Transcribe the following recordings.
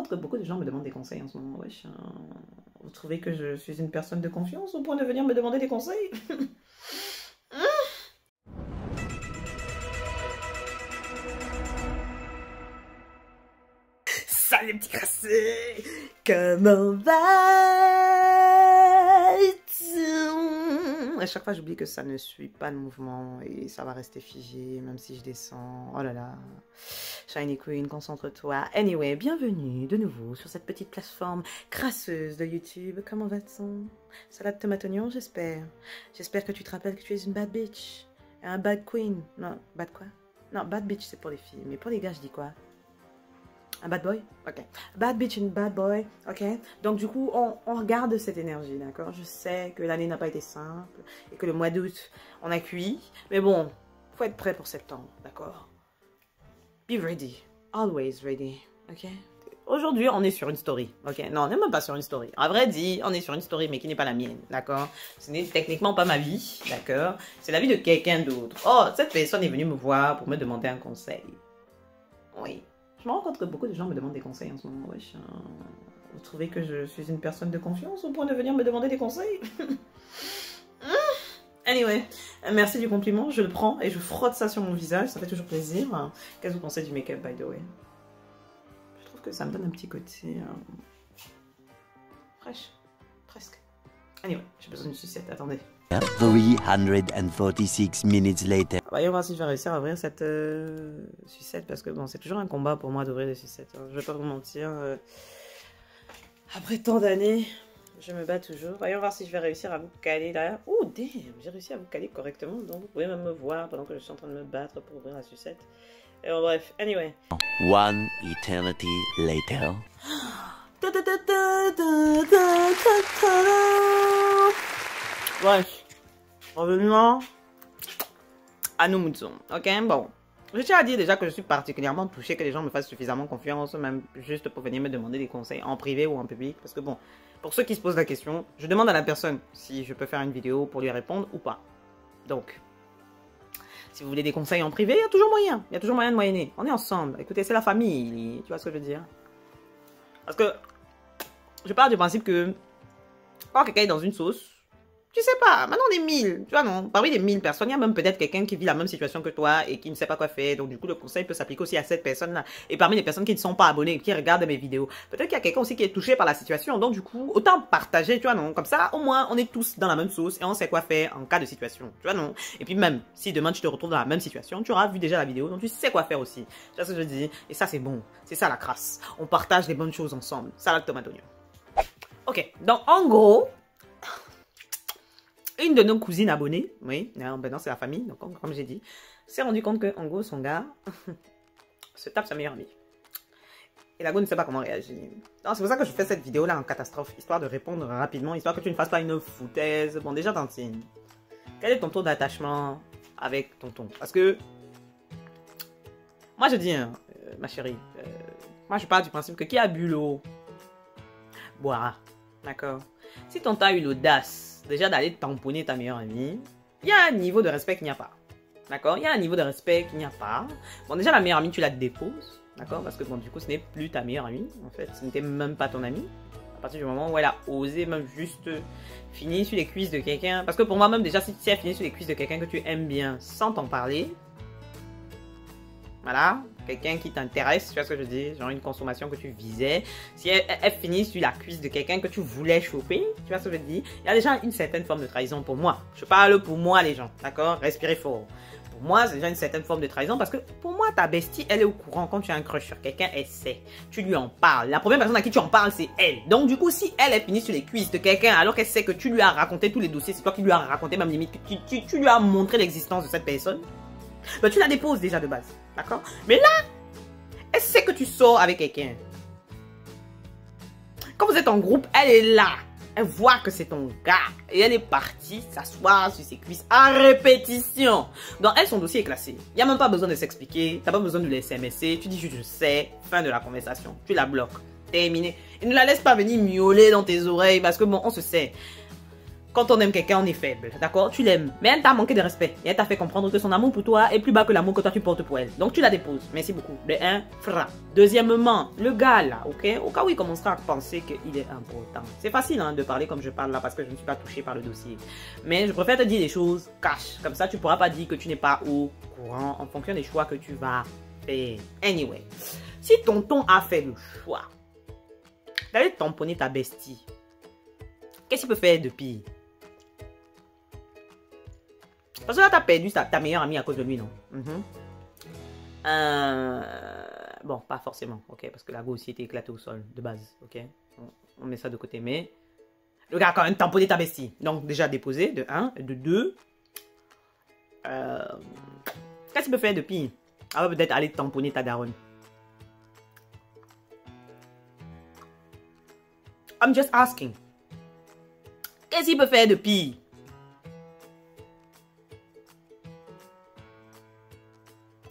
compte que beaucoup de gens me demandent des conseils en ce moment. Wesh, vous trouvez que je suis une personne de confiance au point de venir me demander des conseils? Salut les petits crassés! Comment vas-tu? À chaque fois j'oublie que ça ne suit pas le mouvement et ça va rester figé même si je descends. Oh là là. Shiny Queen, concentre-toi. Anyway, bienvenue de nouveau sur cette petite plateforme crasseuse de YouTube. Comment va-t-on? Salade tomate oignon, j'espère. J'espère que tu te rappelles que tu es une bad bitch. Un bad queen. Non, bad quoi? Non, bad bitch c'est pour les filles. Mais pour les gars je dis quoi? Un bad boy? Ok. Bad bitch and bad boy. Ok. Donc du coup, on regarde cette énergie, d'accord? Je sais que l'année n'a pas été simple et que le mois d'août, on a cuit. Mais bon, faut être prêt pour septembre, d'accord? Be ready. Always ready. Ok? Aujourd'hui, on est sur une story. Ok? Non, on n'est même pas sur une story. À vrai dire, on est sur une story, mais qui n'est pas la mienne, d'accord? Ce n'est techniquement pas ma vie, d'accord? C'est la vie de quelqu'un d'autre. Oh, cette personne est venue me voir pour me demander un conseil. Oui. Je me rends compte que beaucoup de gens me demandent des conseils en ce moment. Wesh, vous trouvez que je suis une personne de confiance au point de venir me demander des conseils? Anyway, merci du compliment. Je le prends et je frotte ça sur mon visage. Ça fait toujours plaisir. Qu'est-ce que vous pensez du make-up, by the way? Je trouve que ça me donne un petit côté fraîche. Presque. Anyway, j'ai besoin d'une sucette. Attendez. 346 minutes later. Voyons voir si je vais réussir à ouvrir cette sucette parce que bon, c'est toujours un combat pour moi d'ouvrir des sucettes. Je vais pas vous mentir. Après tant d'années, je me bats toujours. Voyons voir si je vais réussir à vous caler là. Oh damn, j'ai réussi à vous caler correctement. Donc vous pouvez même me voir pendant que je suis en train de me battre pour ouvrir la sucette. Et bon, bref, anyway. One eternity later. Bref, revenons à nos moutons, ok? Bon, je tiens à dire déjà que je suis particulièrement touchée que les gens me fassent suffisamment confiance, même juste pour venir me demander des conseils en privé ou en public. Parce que bon, pour ceux qui se posent la question, je demande à la personne si je peux faire une vidéo pour lui répondre ou pas. Donc, si vous voulez des conseils en privé, il y a toujours moyen. Il y a toujours moyen de moyenner. On est ensemble. Écoutez, c'est la famille, tu vois ce que je veux dire? Parce que je pars du principe que quand quelqu'un est dans une sauce, tu sais pas, maintenant on est 1000, tu vois non, parmi les 1000 personnes, il y a même peut-être quelqu'un qui vit la même situation que toi et qui ne sait pas quoi faire, donc du coup le conseil peut s'appliquer aussi à cette personne-là. Et parmi les personnes qui ne sont pas abonnées, qui regardent mes vidéos, peut-être qu'il y a quelqu'un aussi qui est touché par la situation, donc du coup, autant partager, tu vois non, comme ça au moins on est tous dans la même sauce et on sait quoi faire en cas de situation, tu vois non. Et puis même, si demain tu te retrouves dans la même situation, tu auras vu déjà la vidéo, donc tu sais quoi faire aussi, tu vois ce que je dis, et ça c'est bon, c'est ça la crasse, on partage les bonnes choses ensemble, salade tomate oignon. Ok, donc en gros, une de nos cousines abonnées, oui, ben non, c'est la famille, donc comme j'ai dit, s'est rendu compte que en gros, son gars se tape sa meilleure amie. Et la go ne sait pas comment réagir. C'est pour ça que je fais cette vidéo-là en catastrophe, histoire de répondre rapidement, histoire que tu ne fasses pas une foutaise. Bon, déjà, Tantine, quel est ton taux d'attachement avec tonton? Parce que, moi je dis, ma chérie, moi je pars du principe que qui a bu l'eau, boira, d'accord? Si tonton a eu l'audace déjà d'aller tamponner ta meilleure amie, il y a un niveau de respect qu'il n'y a pas. D'accord? Il y a un niveau de respect qu'il n'y a pas. Bon, déjà, la meilleure amie, tu la déposes. D'accord? Parce que, bon, du coup, ce n'est plus ta meilleure amie. En fait, ce n'était même pas ton amie. À partir du moment où elle a osé même juste finir sur les cuisses de quelqu'un. Parce que pour moi, même déjà, si elle finit sur les cuisses de quelqu'un que tu aimes bien sans t'en parler, voilà, quelqu'un qui t'intéresse, tu vois ce que je dis, genre une consommation que tu visais. Si elle finit sur la cuisse de quelqu'un que tu voulais choper, tu vois ce que je dis, il y a déjà une certaine forme de trahison pour moi. Je parle pour moi les gens, d'accord? Respirez fort. Pour moi, c'est déjà une certaine forme de trahison parce que pour moi, ta bestie, elle est au courant quand tu as un crush sur quelqu'un, elle sait. Tu lui en parles. La première personne à qui tu en parles, c'est elle. Donc du coup, si elle est finie sur les cuisses de quelqu'un alors qu'elle sait que tu lui as raconté tous les dossiers, c'est toi qui lui as raconté, même limite, que tu lui as montré l'existence de cette personne, ben, tu la déposes déjà de base, d'accord? Mais là, elle sait que tu sors avec quelqu'un. Quand vous êtes en groupe, elle est là. Elle voit que c'est ton gars. Et elle est partie s'asseoir sur ses cuisses en répétition. Donc, elle, son dossier est classé. Il n'y a même pas besoin de s'expliquer. Tu n'as pas besoin de le SMSer. Tu dis juste je sais. Fin de la conversation. Tu la bloques. Terminé. Et ne la laisse pas venir miauler dans tes oreilles parce que bon, on se sait. Quand on aime quelqu'un, on est faible, d'accord? Tu l'aimes, mais elle t'a manqué de respect. Et elle t'a fait comprendre que son amour pour toi est plus bas que l'amour que toi tu portes pour elle. Donc tu la déposes. Merci beaucoup. De un, fra. Deuxièmement, le gars là, ok? Au cas où il commencera à penser qu'il est important. C'est facile hein, de parler comme je parle là parce que je ne suis pas touchée par le dossier. Mais je préfère te dire des choses cash. Comme ça, tu pourras pas dire que tu n'es pas au courant en fonction des choix que tu vas faire. Anyway, si tonton a fait le choix d'aller tamponner ta bestie, qu'est-ce qu'il peut faire de pire? Parce que là, tu as perdu ta meilleure amie à cause de lui, non? Bon, pas forcément, ok? Parce que la go aussi était éclatée au sol, de base, ok? On met ça de côté, mais... Le gars a quand même tamponné ta bestie. Donc, déjà déposé, de 1. De 2. Qu'est-ce qu'il peut faire de pire? Ah, peut-être aller tamponner ta daronne. I'm just asking. Qu'est-ce qu'il peut faire de pire?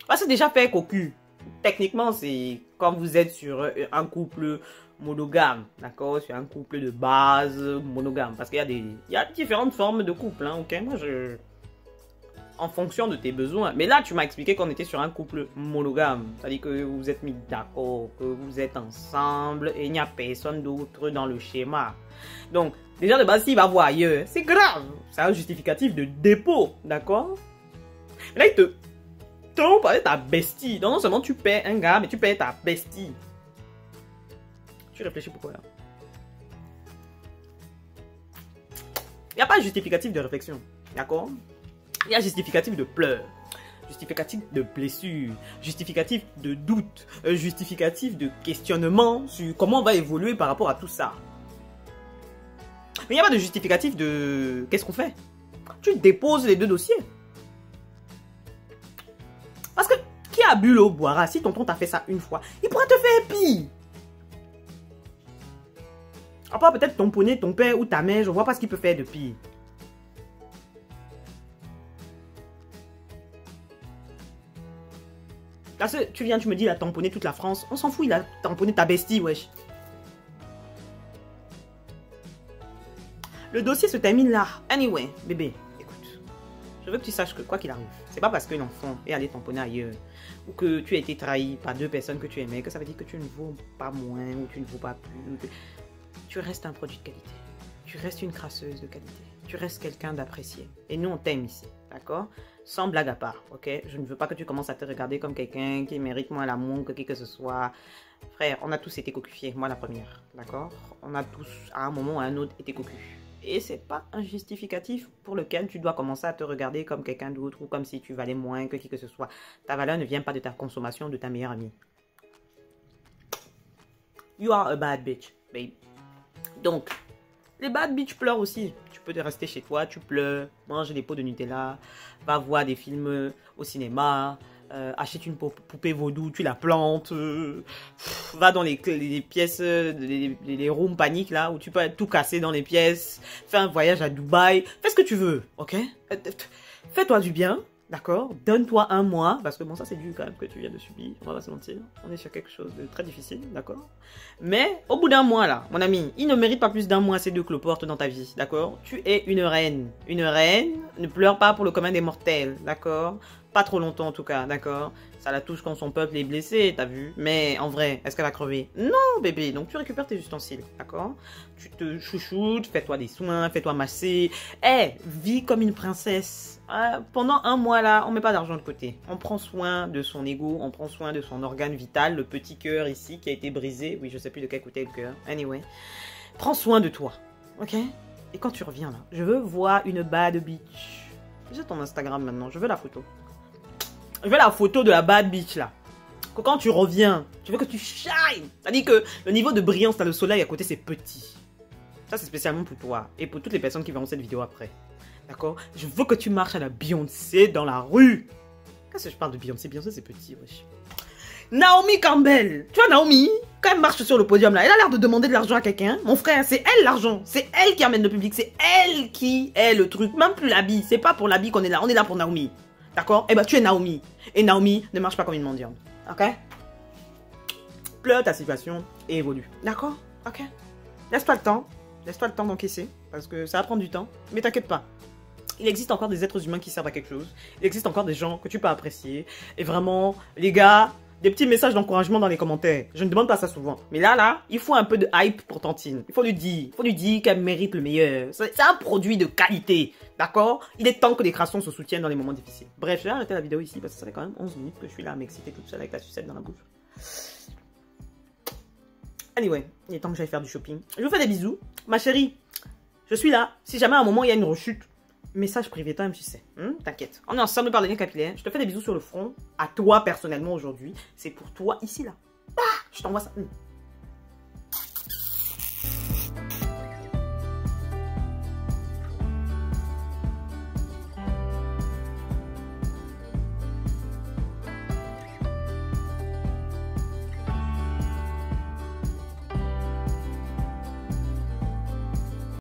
Parce que déjà faire cocu, techniquement, c'est quand vous êtes sur un couple monogame, d'accord? Sur un couple de base monogame. Parce qu'il y a différentes formes de couple, hein, ok? Moi, en fonction de tes besoins. Mais là, tu m'as expliqué qu'on était sur un couple monogame. C'est-à-dire que vous vous êtes mis d'accord, que vous êtes ensemble et il n'y a personne d'autre dans le schéma. Donc, déjà de base, s'il va voir ailleurs, c'est grave. C'est un justificatif de dépôt, d'accord? Là, il te... on parlait de ta bestie. Non seulement tu perds un gars, mais tu perds ta bestie. Tu réfléchis pourquoi là? Il n'y a pas de justificatif de réflexion. D'accord? Il y a justificatif de pleurs. Justificatif de blessures. Justificatif de doute. Justificatif de questionnement sur comment on va évoluer par rapport à tout ça. Mais il n'y a pas de justificatif de... Qu'est-ce qu'on fait? Tu déposes les deux dossiers. Parce que qui a bu l'eau boira? Si tonton t'a fait ça une fois, il pourra te faire pire. À part peut-être ton poney, ton père ou ta mère, je vois pas ce qu'il peut faire de pire. Parce que tu viens, tu me dis il a tamponné toute la France. On s'en fout, il a tamponné ta bestie, wesh. Le dossier se termine là. Anyway, bébé, écoute. Je veux que tu saches que quoi qu'il arrive, c'est pas parce qu'un enfant est allé tamponner ailleurs ou que tu as été trahi par deux personnes que tu aimais que ça veut dire que tu ne vaux pas moins ou tu ne vaux pas plus. Tu restes un produit de qualité. Tu restes une crasseuse de qualité. Tu restes quelqu'un d'apprécié. Et nous, on t'aime ici, d'accord? Sans blague à part, ok? Je ne veux pas que tu commences à te regarder comme quelqu'un qui mérite moins l'amour que qui que ce soit. Frère, on a tous été cocufiés, moi la première, d'accord? On a tous, à un moment ou à un autre, été cocus. Et c'est pas un justificatif pour lequel tu dois commencer à te regarder comme quelqu'un d'autre ou comme si tu valais moins que qui que ce soit. Ta valeur ne vient pas de ta consommation de ta meilleure amie. You are a bad bitch, babe. Donc, les bad bitch pleurent aussi. Tu peux te rester chez toi, tu pleures, mange des pots de Nutella, va voir des films au cinéma, achète une poupée vaudou, tu la plantes, va dans les pièces, les rooms paniques là, où tu peux tout casser dans les pièces, fais un voyage à Dubaï, fais ce que tu veux, ok? Fais-toi du bien. D'accord? Donne-toi un mois, parce que bon, ça c'est dur quand même que tu viens de subir, on va pas se mentir. On est sur quelque chose de très difficile, d'accord? Mais au bout d'un mois là, mon ami, il ne mérite pas plus d'un mois ces deux cloportes dans ta vie, d'accord? Tu es une reine. Une reine ne pleure pas pour le commun des mortels, d'accord? Pas trop longtemps en tout cas, d'accord? Ça la touche quand son peuple est blessé, t'as vu? Mais en vrai, est-ce qu'elle va crever? Non, bébé. Donc tu récupères tes ustensiles, d'accord? Tu te chouchoutes, fais-toi des soins, fais-toi masser. Vis comme une princesse. Pendant un mois là, on met pas d'argent de côté. On prend soin de son ego, on prend soin de son organe vital, le petit cœur ici qui a été brisé. Oui, je sais plus de quel côté le cœur. Anyway, prends soin de toi, ok? Et quand tu reviens là, je veux voir une bad bitch. J'ai ton Instagram maintenant, je veux la photo. Je veux la photo de la bad bitch là. Que quand tu reviens, je veux que tu shines. C'est-à-dire que le niveau de brillance, t'as le soleil à côté, c'est petit. Ça, c'est spécialement pour toi et pour toutes les personnes qui verront cette vidéo après. D'accord? Je veux que tu marches à la Beyoncé dans la rue. Qu'est-ce que je parle de Beyoncé? Beyoncé, c'est petit, wesh. Naomi Campbell. Tu vois, Naomi, quand elle marche sur le podium là, elle a l'air de demander de l'argent à quelqu'un. Mon frère, c'est elle l'argent. C'est elle qui amène le public. C'est elle qui est le truc. Même plus l'habit. C'est pas pour l'habit qu'on est là. On est là pour Naomi. D'accord? Eh ben, tu es Naomi. Et Naomi ne marche pas comme une mendiante. Ok? Pleure ta situation et évolue. D'accord? Ok? Laisse-toi le temps. Laisse-toi le temps d'encaisser, parce que ça va prendre du temps. Mais t'inquiète pas. Il existe encore des êtres humains qui servent à quelque chose. Il existe encore des gens que tu peux apprécier. Et vraiment, les gars, des petits messages d'encouragement dans les commentaires. Je ne demande pas ça souvent. Mais là, il faut un peu de hype pour Tantine. Il faut lui dire. Il faut lui dire qu'elle mérite le meilleur. C'est un produit de qualité. D'accord? Il est temps que les créations se soutiennent dans les moments difficiles. Bref, je vais arrêter la vidéo ici parce que ça fait quand même 11 minutes que je suis là à m'exciter toute seule avec la sucette dans la bouche. Anyway, il est temps que j'aille faire du shopping. Je vous fais des bisous. Ma chérie, je suis là. Si jamais à un moment il y a une rechute, message privé, toi-même tu sais. T'inquiète. On est ensemble par les liens capillaires. Je te fais des bisous sur le front. À toi personnellement aujourd'hui. C'est pour toi ici là. Ah, je t'envoie ça.